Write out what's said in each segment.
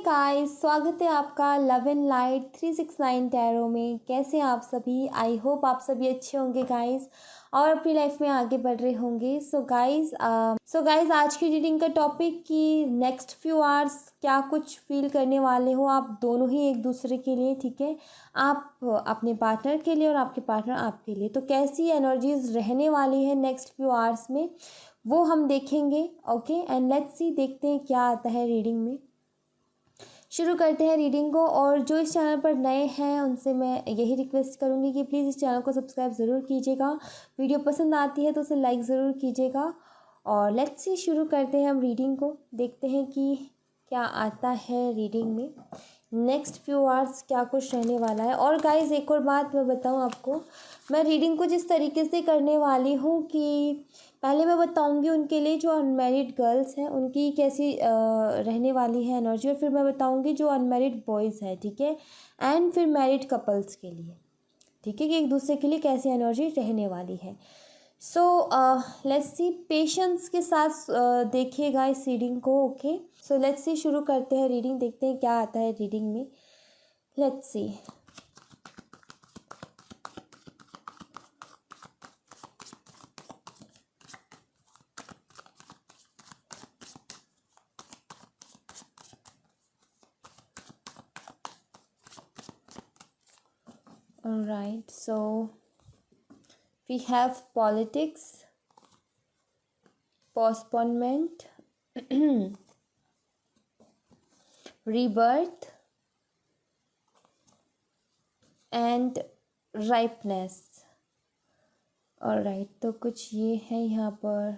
Guys, स्वागत है आपका लव एंड लाइट 369 टैरो में। कैसे हैं आप सभी? आई होप आप सभी अच्छे होंगे गाइस और अपनी लाइफ में आगे बढ़ रहे होंगे। सो गाइस आज की रीडिंग का टॉपिक कि नेक्स्ट फ्यू आवर्स क्या कुछ फील करने वाले हो आप दोनों ही एक दूसरे के लिए, ठीक है। आप अपने पार्टनर के लिए और आपके पार्टनर आपके लिए, तो कैसी एनर्जीज रहने वाली है नेक्स्ट फ्यू आवर्स में वो हम देखेंगे। ओके, एंड लेट्स सी, देखते हैं क्या आता है रीडिंग में। शुरू करते हैं रीडिंग को। और जो इस चैनल पर नए हैं उनसे मैं यही रिक्वेस्ट करूँगी कि प्लीज़ इस चैनल को सब्सक्राइब ज़रूर कीजिएगा। वीडियो पसंद आती है तो उसे लाइक ज़रूर कीजिएगा। और लेट्स सी, शुरू करते हैं हम रीडिंग को। देखते हैं कि क्या आता है रीडिंग में। नेक्स्ट फ्यू आवर्स क्या कुछ रहने वाला है। और गाइस एक और बात मैं बताऊं आपको, मैं रीडिंग को जिस तरीके से करने वाली हूँ कि पहले मैं बताऊंगी उनके लिए जो अनमैरिड गर्ल्स हैं उनकी कैसी रहने वाली है एनर्जी, और फिर मैं बताऊंगी जो अनमैरिड बॉयज़ है, ठीक है। एंड फिर मैरिड कपल्स के लिए, ठीक है, कि एक दूसरे के लिए कैसी एनर्जी रहने वाली है। सो लेट्स सी, पेशेंस के साथ देखिएगा इस रीडिंग को। ओके, सो लेट्स सी, शुरू करते हैं रीडिंग। देखते हैं क्या आता है रीडिंग में। Let's see. Alright, so we have politics, postponement, rebirth and ripeness. Alright, तो कुछ ये है यहाँ पर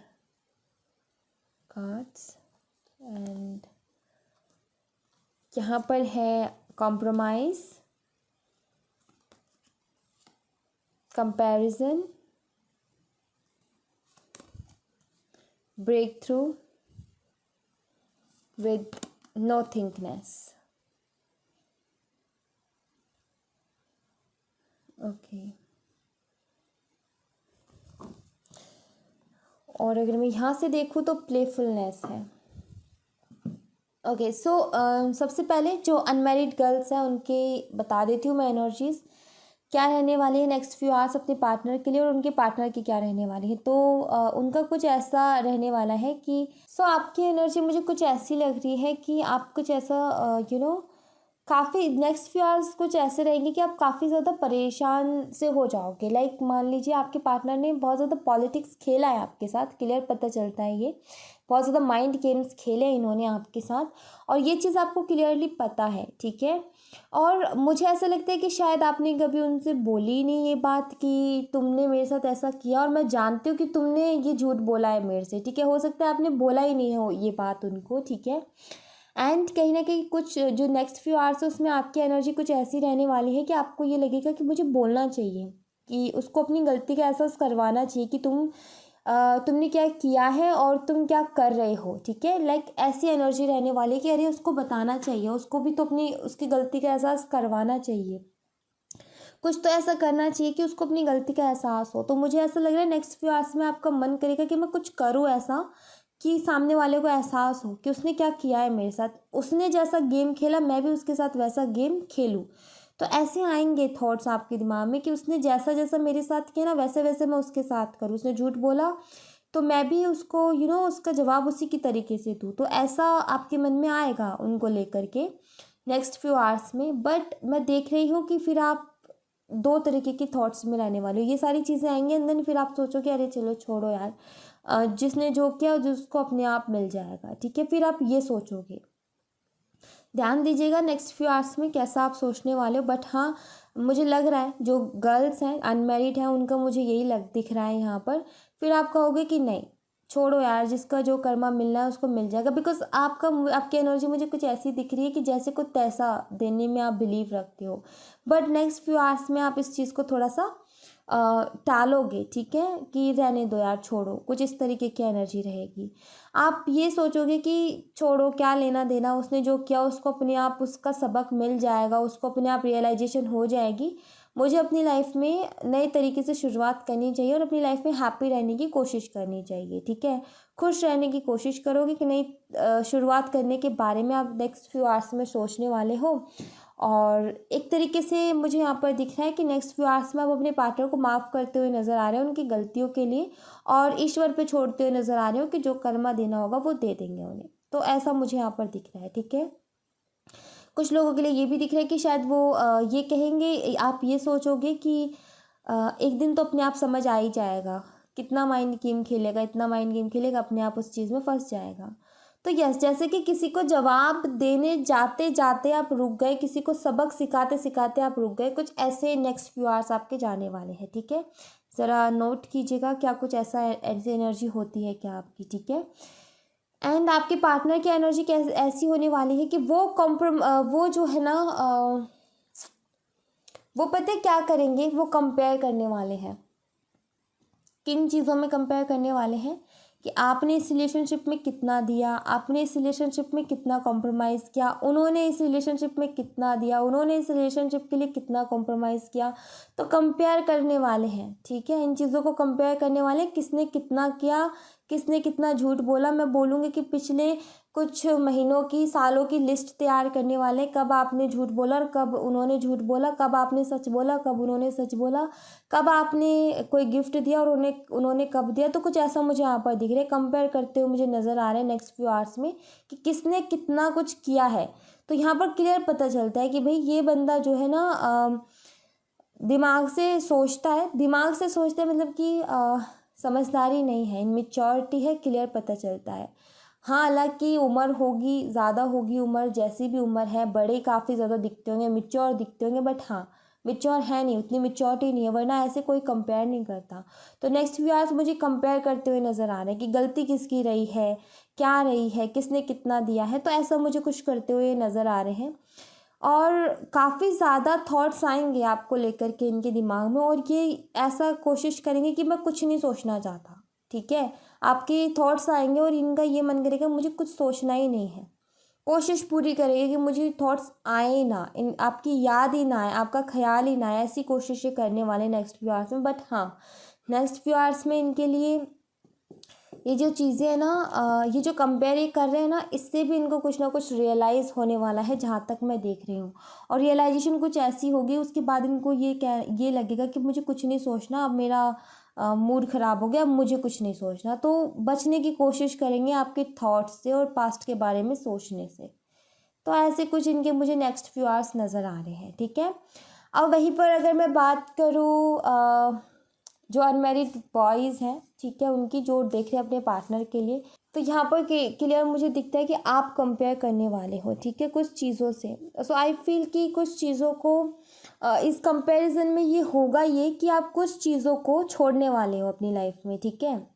कार्ड्स, एंड यहाँ पर है compromise, comparison, breakthrough with nothingness. Okay, और अगर मैं यहाँ से देखूँ तो प्लेफुलनेस है। ओके, सो सबसे पहले जो अनमैरिड गर्ल्स हैं उनके बता देती हूँ मैं एनर्जीज क्या रहने वाली है नेक्स्ट फ्यू आवर्स अपने पार्टनर के लिए, और उनके पार्टनर की क्या रहने वाली है। तो उनका कुछ ऐसा रहने वाला है कि आपकी एनर्जी मुझे कुछ ऐसी लग रही है कि आप कुछ ऐसा काफ़ी नेक्स्ट फ्यू आवर्स कुछ ऐसे रहेंगे कि आप काफ़ी ज़्यादा परेशान से हो जाओगे। लाइक मान लीजिए आपके पार्टनर ने बहुत ज़्यादा पॉलिटिक्स खेला है आपके साथ, क्लियर पता चलता है ये बहुत ज़्यादा माइंड गेम्स खेले इन्होंने आपके साथ, और ये चीज़ आपको क्लियरली पता है, ठीक है। और मुझे ऐसा लगता है कि शायद आपने कभी उनसे बोली नहीं ये बात कि तुमने मेरे साथ ऐसा किया, और मैं जानती हूँ कि तुमने ये झूठ बोला है मेरे से, ठीक है। हो सकता है आपने बोला ही नहीं हो ये बात उनको, ठीक है। एंड कहीं ना कहीं कुछ जो नेक्स्ट फ्यू आवर्स है उसमें आपकी एनर्जी कुछ ऐसी रहने वाली है कि आपको ये लगेगा कि मुझे बोलना चाहिए, कि उसको अपनी गलती का एहसास करवाना चाहिए कि तुमने क्या किया है और तुम क्या कर रहे हो, ठीक है। लाइक ऐसी एनर्जी रहने वाली है कि अरे उसको बताना चाहिए, उसको भी तो अपनी उसकी गलती का एहसास करवाना चाहिए, कुछ तो ऐसा करना चाहिए कि उसको अपनी गलती का एहसास हो। तो मुझे ऐसा लग रहा है नेक्स्ट फ्यू आवर्स में आपका मन करेगा कि मैं कुछ करूँ ऐसा कि सामने वाले को एहसास हो कि उसने क्या किया है मेरे साथ, उसने जैसा गेम खेला मैं भी उसके साथ वैसा गेम खेलूँ। तो ऐसे आएंगे थॉट्स आपके दिमाग में कि उसने जैसा जैसा मेरे साथ किया ना वैसे वैसे मैं उसके साथ करूँ, उसने झूठ बोला तो मैं भी उसको उसका जवाब उसी की तरीके से दूँ। तो ऐसा आपके मन में आएगा उनको लेकर के नेक्स्ट फ्यू आवर्स में। बट मैं देख रही हूँ कि फिर आप दो तरीके की थॉट्स में रहने वाले हो। ये सारी चीज़ें आएंगी एंड देन फिर आप सोचो कि अरे चलो छोड़ो यार, जिसने जो किया जिसको अपने आप मिल जाएगा, ठीक है। फिर आप ये सोचोगे, ध्यान दीजिएगा नेक्स्ट फ्यू आवर्स में कैसा आप सोचने वाले हो। बट हाँ, मुझे लग रहा है जो गर्ल्स हैं अनमैरिड हैं उनका मुझे यही दिख रहा है यहाँ पर। फिर आप कहोगे कि नहीं छोड़ो यार, जिसका जो कर्मा मिलना है उसको मिल जाएगा, बिकॉज आपकी एनर्जी मुझे कुछ ऐसी दिख रही है कि जैसे कुछ पैसा देने में आप बिलीव रखते हो। बट नेक्स्ट फ्यू आवर्स में आप इस चीज़ को थोड़ा सा टालोगे, ठीक है, कि रहने दो यार, छोड़ो, कुछ इस तरीके की एनर्जी रहेगी। आप ये सोचोगे कि छोड़ो, क्या लेना देना, उसने जो किया उसको अपने आप उसका सबक मिल जाएगा, उसको अपने आप रियलाइजेशन हो जाएगी। मुझे अपनी लाइफ में नए तरीके से शुरुआत करनी चाहिए और अपनी लाइफ में हैप्पी रहने की कोशिश करनी चाहिए, ठीक है। खुश रहने की कोशिश करोगे कि नहीं शुरुआत करने के बारे में आप नेक्स्ट फ्यू आवर्स में सोचने वाले हो। और एक तरीके से मुझे यहाँ पर दिख रहा है कि नेक्स्ट फ्यू आवर्स में आप अपने पार्टनर को माफ़ करते हुए नज़र आ रहे हो उनकी गलतियों के लिए, और ईश्वर पे छोड़ते हुए नज़र आ रहे हो कि जो कर्मा देना होगा वो दे देंगे उन्हें। तो ऐसा मुझे यहाँ पर दिख रहा है, ठीक है। कुछ लोगों के लिए ये भी दिख रहा है कि शायद वो ये कहेंगे, आप ये सोचोगे कि एक दिन तो अपने आप समझ आ ही जाएगा, कितना माइंड गेम खेलेगा, इतना माइंड गेम खेलेगा, अपने आप उस चीज़ में फंस जाएगा। तो यस, जैसे कि किसी को जवाब देने जाते जाते आप रुक गए, किसी को सबक सिखाते सिखाते आप रुक गए, कुछ ऐसे नेक्स्ट फ्यू आवर्स आपके जाने वाले हैं, ठीक है। ज़रा नोट कीजिएगा क्या कुछ ऐसी एनर्जी होती है क्या आपकी, ठीक है। एंड आपके पार्टनर की एनर्जी कैसे ऐसी होने वाली है कि वो जो है ना वो पता है क्या करेंगे, वो कंपेयर करने वाले हैं। किन चीज़ों में कंपेयर करने वाले हैं कि आपने इस रिलेशनशिप में कितना दिया, आपने इस रिलेशनशिप में कितना कॉम्प्रोमाइज़ किया, उन्होंने इस रिलेशनशिप में कितना दिया, उन्होंने इस रिलेशनशिप के लिए कितना कॉम्प्रोमाइज़ किया। तो कंपेयर करने वाले हैं, ठीक है। इन चीज़ों को कंपेयर करने वाले हैं, किसने कितना किया, किसने कितना झूठ बोला। मैं बोलूँगी कि पिछले कुछ महीनों की, सालों की लिस्ट तैयार करने वाले, कब आपने झूठ बोला और कब उन्होंने झूठ बोला, कब आपने सच बोला, कब उन्होंने सच बोला, कब आपने कोई गिफ्ट दिया और उन्होंने कब दिया। तो कुछ ऐसा मुझे यहाँ पर दिख रहा है, कंपेयर करते हुए मुझे नज़र आ रहे हैं नेक्स्ट फ्यू आवर्स में कि किसने कितना कुछ किया है। तो यहाँ पर क्लियर पता चलता है कि भाई ये बंदा जो है ना दिमाग से सोचता है, दिमाग से सोचता है मतलब कि समझदारी नहीं है, इनमेच्योरिटी है, क्लियर पता चलता है। हाँ, हालांकि उम्र होगी, ज़्यादा होगी उम्र, जैसी भी उम्र है, बड़े काफ़ी ज़्यादा दिखते होंगे, मिच्योर दिखते होंगे, बट हाँ मिच्योर है नहीं, उतनी मिच्योरिटी नहीं है, वरना ऐसे कोई कंपेयर नहीं करता। तो नेक्स्ट व्यू आज मुझे कंपेयर करते हुए नज़र आ रहे हैं कि गलती किसकी रही है, क्या रही है, किसने कितना दिया है। तो ऐसा मुझे कुछ करते हुए नज़र आ रहे हैं और काफ़ी ज़्यादा थॉट्स आएंगे आपको लेकर के इनके दिमाग में, और ये ऐसा कोशिश करेंगे कि मैं कुछ नहीं सोचना चाहता, ठीक है। आपके थॉट्स आएंगे और इनका ये मन करेगा मुझे कुछ सोचना ही नहीं है, कोशिश पूरी करेंगे कि मुझे थॉट्स आए ना, इन आपकी याद ही ना आए, आपका ख्याल ही ना आए, ऐसी कोशिशें करने वाले नेक्स्ट फ्यू आवर्स में। बट हाँ, नेक्स्ट फ्यू आवर्स में इनके लिए ये जो चीज़ें हैं ना ये जो कंपेयर ये कर रहे हैं ना, इससे भी इनको कुछ ना कुछ रियलाइज़ होने वाला है, जहाँ तक मैं देख रही हूँ। और रियलाइजेशन कुछ ऐसी होगी, उसके बाद इनको ये लगेगा कि मुझे कुछ नहीं सोचना, अब मेरा मूड ख़राब हो गया, अब मुझे कुछ नहीं सोचना। तो बचने की कोशिश करेंगे आपके थॉट्स से और पास्ट के बारे में सोचने से। तो ऐसे कुछ इनके मुझे नेक्स्ट फ्यू आवर्स नज़र आ रहे हैं, ठीक है। अब वहीं पर अगर मैं बात करूँ जो अनमैरिड बॉयज़ हैं, ठीक है, उनकी जो देख रहे हैं अपने पार्टनर के लिए, तो यहाँ पर क्लियर मुझे दिखता है कि आप कंपेयर करने वाले हो, ठीक है, कुछ चीज़ों से। सो आई फील कि कुछ चीज़ों को इस कंपैरिजन में ये होगा ये कि आप कुछ चीज़ों को छोड़ने वाले हो अपनी लाइफ में, ठीक है।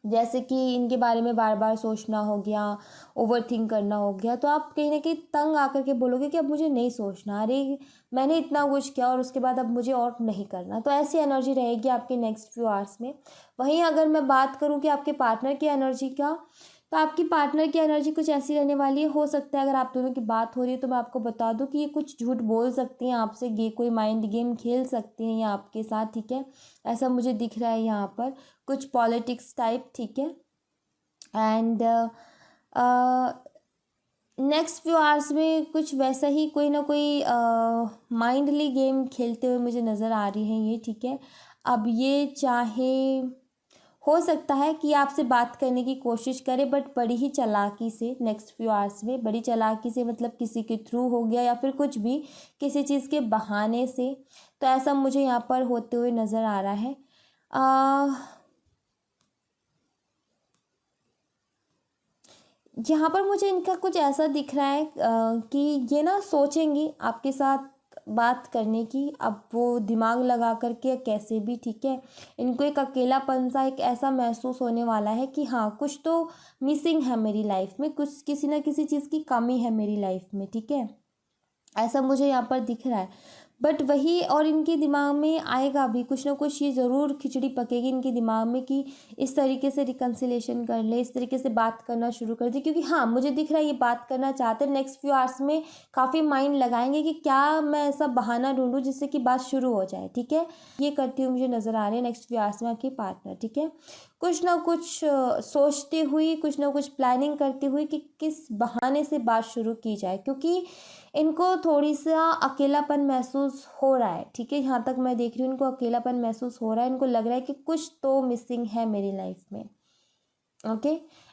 जैसे कि इनके बारे में बार बार सोचना हो गया, ओवरथिंक करना हो गया, तो आप कहीं ना कहीं तंग आकर के बोलोगे कि अब मुझे नहीं सोचना, अरे मैंने इतना कुछ किया और उसके बाद अब मुझे और नहीं करना। तो ऐसी एनर्जी रहेगी आपके नेक्स्ट फ्यू आवर्स में। वहीं अगर मैं बात करूँ कि आपके पार्टनर की एनर्जी का, तो आपकी पार्टनर की एनर्जी कुछ ऐसी रहने वाली है। हो सकता है अगर आप दोनों की बात हो रही है तो मैं आपको बता दूं कि ये कुछ झूठ बोल सकती हैं आपसे, कोई माइंड गेम खेल सकती हैं ये आपके साथ, ठीक है। ऐसा मुझे दिख रहा है यहाँ पर, कुछ पॉलिटिक्स टाइप, ठीक है। एंड नेक्स्ट फ्यू आवर्स में कुछ वैसा ही कोई ना कोई माइंडली गेम खेलते हुए मुझे नज़र आ रही हैं ये, ठीक है। अब ये चाहे हो सकता है कि आपसे बात करने की कोशिश करे, बट बड़ी ही चालाकी से नेक्स्ट फ्यू आवर्स में, बड़ी चालाकी से मतलब किसी के थ्रू हो गया या फिर कुछ भी किसी चीज़ के बहाने से। तो ऐसा मुझे यहाँ पर होते हुए नज़र आ रहा है। यहाँ पर मुझे इनका कुछ ऐसा दिख रहा है कि ये ना सोचेंगी आपके साथ बात करने की, अब वो दिमाग लगा करके कैसे भी, ठीक है। इनको एक अकेलापन सा एक ऐसा महसूस होने वाला है कि हाँ कुछ तो मिसिंग है मेरी लाइफ में, कुछ किसी ना किसी चीज़ की कमी है मेरी लाइफ में, ठीक है। ऐसा मुझे यहाँ पर दिख रहा है। बट वही, और इनके दिमाग में आएगा भी कुछ ना कुछ, ये ज़रूर खिचड़ी पकेगी इनके दिमाग में कि इस तरीके से रिकन्सिलेशन कर ले, इस तरीके से बात करना शुरू कर दे। क्योंकि हाँ मुझे दिख रहा है ये बात करना चाहते हैं, नेक्स्ट फ्यू आवर्स में काफ़ी माइंड लगाएंगे कि क्या मैं ऐसा बहाना ढूंढूं जिससे कि बात शुरू हो जाए, ठीक है। ये करती हुई मुझे नज़र आ रही है नेक्स्ट फ्यू आवर्स में आपकी पार्टनर, ठीक है। कुछ ना कुछ सोचते हुए, कुछ ना कुछ प्लानिंग करते हुए कि किस बहाने से बात शुरू की जाए, क्योंकि इनको थोड़ी सा अकेलापन महसूस हो रहा है। ठीक है, यहाँ तक मैं देख रही हूँ, इनको अकेलापन महसूस हो रहा है, इनको लग रहा है कि कुछ तो मिसिंग है मेरी लाइफ में। ओके,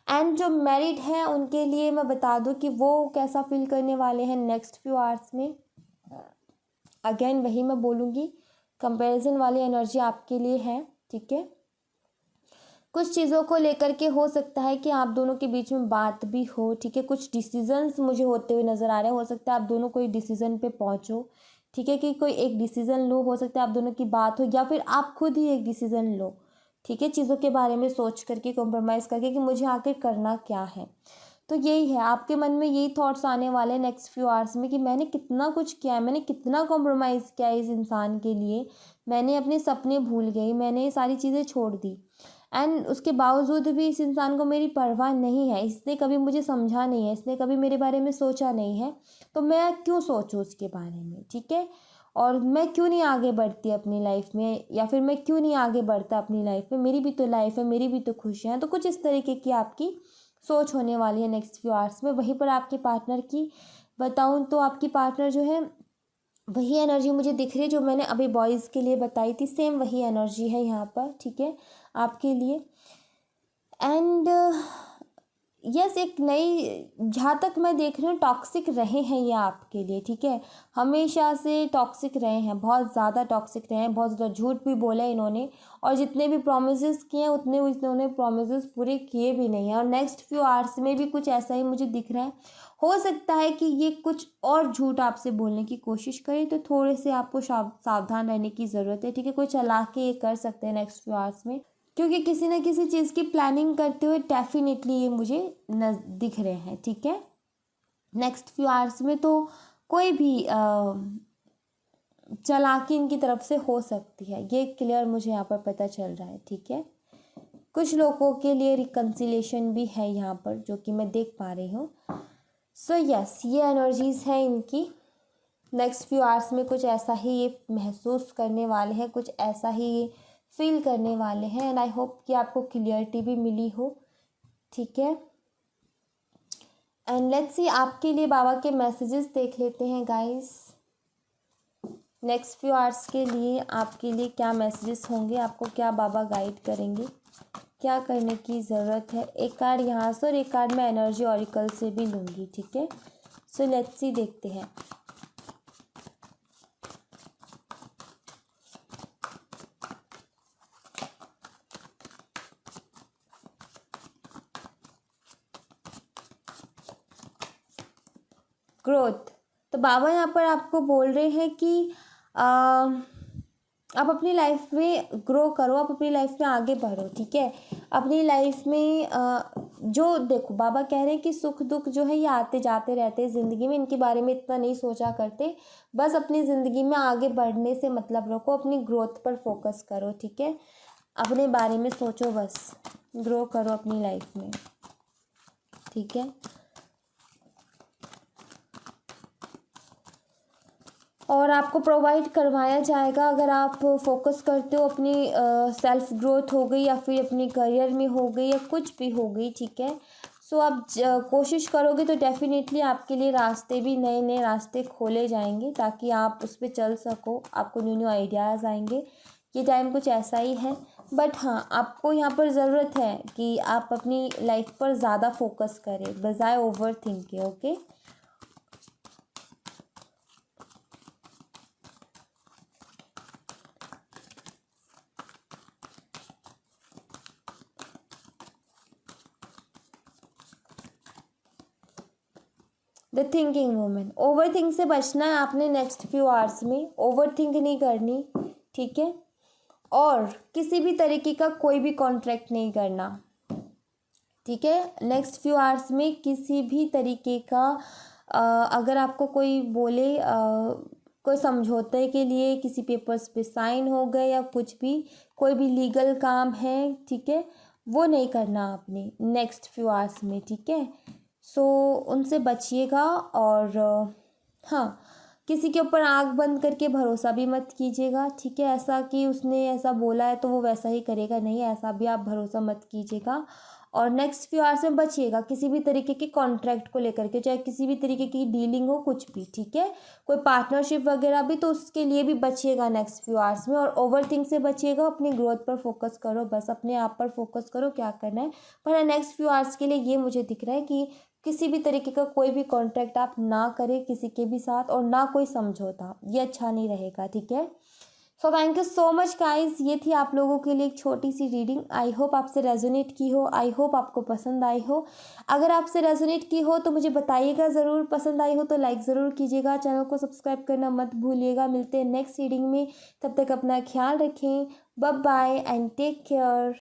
एंड जो मैरिड हैं उनके लिए मैं बता दूं कि वो कैसा फील करने वाले हैं नेक्स्ट फ्यू आवर्स में। अगेन वही मैं बोलूँगी, कंपैरिजन वाली एनर्जी आपके लिए है। ठीक है, कुछ चीज़ों को लेकर के हो सकता है कि आप दोनों के बीच में बात भी हो। ठीक है, कुछ डिसीजंस मुझे होते हुए नज़र आ रहे हैं, हो सकता है आप दोनों कोई डिसीजन पे पहुंचो। ठीक है, कि कोई एक डिसीजन लो, हो सकता है आप दोनों की बात हो या फिर आप खुद ही एक डिसीजन लो। ठीक है, चीज़ों के बारे में सोच करके, कॉम्प्रोमाइज़ करके कि मुझे आखिर करना क्या है। तो यही है, आपके मन में यही थॉट्स आने वाले हैं नेक्स्ट फ्यू आवर्स में कि मैंने कितना कुछ किया है, मैंने कितना कॉम्प्रोमाइज़ किया है इस इंसान के लिए, मैंने अपने सपने भूल गई, मैंने ये सारी चीज़ें छोड़ दी, एंड उसके बावजूद भी इस इंसान को मेरी परवाह नहीं है, इसने कभी मुझे समझा नहीं है, इसने कभी मेरे बारे में सोचा नहीं है, तो मैं क्यों सोचूं उसके बारे में। ठीक है, और मैं क्यों नहीं आगे बढ़ती अपनी लाइफ में, या फिर मैं क्यों नहीं आगे बढ़ता अपनी लाइफ में, मेरी भी तो लाइफ है, मेरी भी तो खुशियाँ हैं। तो कुछ इस तरीके की आपकी सोच होने वाली है नेक्स्ट फ्यू आवर्स में। वहीं पर आपके पार्टनर की बताऊं तो आपकी पार्टनर जो है, वही एनर्जी मुझे दिख रही है जो मैंने अभी बॉयज़ के लिए बताई थी, सेम वही एनर्जी है यहाँ पर। ठीक है, आपके लिए। एंड यस, एक नई, जहाँ तक मैं देख रही हूँ टॉक्सिक रहे हैं ये आपके लिए। ठीक है, हमेशा से टॉक्सिक रहे हैं, बहुत ज़्यादा टॉक्सिक रहे हैं, बहुत ज़्यादा झूठ भी बोला है इन्होंने, और जितने भी प्रोमिस किए हैं उतने इन्होंने प्रोमिस पूरे किए भी नहीं हैं। और नेक्स्ट फ्यू आवर्स में भी कुछ ऐसा ही मुझे दिख रहा है। हो सकता है कि ये कुछ और झूठ आपसे बोलने की कोशिश करे, तो थोड़े से आपको सावधान रहने की ज़रूरत है। ठीक है, कोई चालाकी ये कर सकते हैं नेक्स्ट फ्यू आवर्स में, क्योंकि किसी न किसी चीज़ की प्लानिंग करते हुए डेफिनेटली ये मुझे दिख रहे हैं। ठीक है, नेक्स्ट फ्यू आवर्स में तो कोई भी चालाकी इनकी तरफ से हो सकती है, ये क्लियर मुझे यहाँ पर पता चल रहा है। ठीक है, कुछ लोगों के लिए रिकन्सिलेशन भी है यहाँ पर, जो कि मैं देख पा रही हूँ। सो यस, ये एनर्जीज़ हैं इनकी। नेक्स्ट फ्यू आवर्स में कुछ ऐसा ही ये महसूस करने वाले हैं, कुछ ऐसा ही ये फील करने वाले हैं, एंड आई होप कि आपको क्लियरिटी भी मिली हो। ठीक है, एंड लेट्स सी आपके लिए बाबा के मैसेजेस देख लेते हैं गाइस। नेक्स्ट फ्यू आवर्स के लिए आपके लिए क्या मैसेजेस होंगे, आपको क्या बाबा गाइड करेंगे, क्या करने की ज़रूरत है। एक कार्ड यहाँ से और एक कार्ड मैं एनर्जी ऑरिकल से भी लूँगी। ठीक है, सो लेट्स सी, देखते हैं। ग्रोथ, तो बाबा यहाँ पर आपको बोल रहे हैं कि आप अपनी लाइफ में ग्रो करो, आप अपनी लाइफ में आगे बढ़ो। ठीक है, अपनी लाइफ में जो देखो, बाबा कह रहे हैं कि सुख दुख जो है ये आते जाते रहते हैं ज़िंदगी में, इनके बारे में इतना नहीं सोचा करते, बस अपनी ज़िंदगी में आगे बढ़ने से मतलब रखो, अपनी ग्रोथ पर फोकस करो। ठीक है, अपने बारे में सोचो, बस ग्रो करो अपनी लाइफ में। ठीक है, और आपको प्रोवाइड करवाया जाएगा अगर आप फोकस करते हो अपनी सेल्फ ग्रोथ हो गई, या फिर अपनी करियर में हो गई, या कुछ भी हो गई। ठीक है, सो आप कोशिश करोगे तो डेफिनेटली आपके लिए रास्ते भी, नए नए रास्ते खोले जाएंगे, ताकि आप उस पर चल सको, आपको न्यू न्यू आइडियाज़ आएंगे। ये टाइम कुछ ऐसा ही है, बट हाँ, आपको यहाँ पर ज़रूरत है कि आप अपनी लाइफ पर ज़्यादा फोकस करें बजाय ओवर थिंक के। Okay, the thinking women, over think से बचना है आपने नेक्स्ट फ्यू आवर्स में, ओवर थिंक नहीं करनी। ठीक है, और किसी भी तरीके का कोई भी कॉन्ट्रैक्ट नहीं करना। ठीक है, नेक्स्ट फ्यू आवर्स में किसी भी तरीके का अगर आपको कोई बोले कोई समझौते के लिए किसी पेपर्स पे साइन हो गए या कुछ भी, कोई भी लीगल काम है, ठीक है, वो नहीं करना आपने नेक्स्ट फ्यू आवर्स में। ठीक है, सो उनसे बचिएगा। और हाँ, किसी के ऊपर आँख बंद करके भरोसा भी मत कीजिएगा, ठीक है। ऐसा कि उसने ऐसा बोला है तो वो वैसा ही करेगा, नहीं, ऐसा भी आप भरोसा मत कीजिएगा। और नेक्स्ट फ्यू आवर्स में बचिएगा किसी भी तरीके के कॉन्ट्रैक्ट को लेकर के, चाहे किसी भी तरीके की डीलिंग हो, कुछ भी, ठीक है। कोई पार्टनरशिप वगैरह भी, तो उसके लिए भी बचिएगा नेक्स्ट फ्यू आवर्स में। और ओवर थिंक से बचिएगा, अपनी ग्रोथ पर फोकस करो, बस अपने आप पर फोकस करो क्या करना है। पर नेक्स्ट फ्यू आवर्स के लिए ये मुझे दिख रहा है कि किसी भी तरीके का कोई भी कॉन्ट्रैक्ट आप ना करें किसी के भी साथ, और ना कोई समझौता, ये अच्छा नहीं रहेगा, ठीक है। So thank you so much guys, ये थी आप लोगों के लिए एक छोटी सी रीडिंग। आई होप आपसे रेजोनेट की हो, आई होप आपको पसंद आई हो। अगर आपसे रेजोनेट की हो तो मुझे बताइएगा ज़रूर, पसंद आई हो तो लाइक ज़रूर कीजिएगा, चैनल को सब्सक्राइब करना मत भूलिएगा। मिलते हैं नेक्स्ट रीडिंग में, तब तक अपना ख्याल रखें। Bye bye and take care.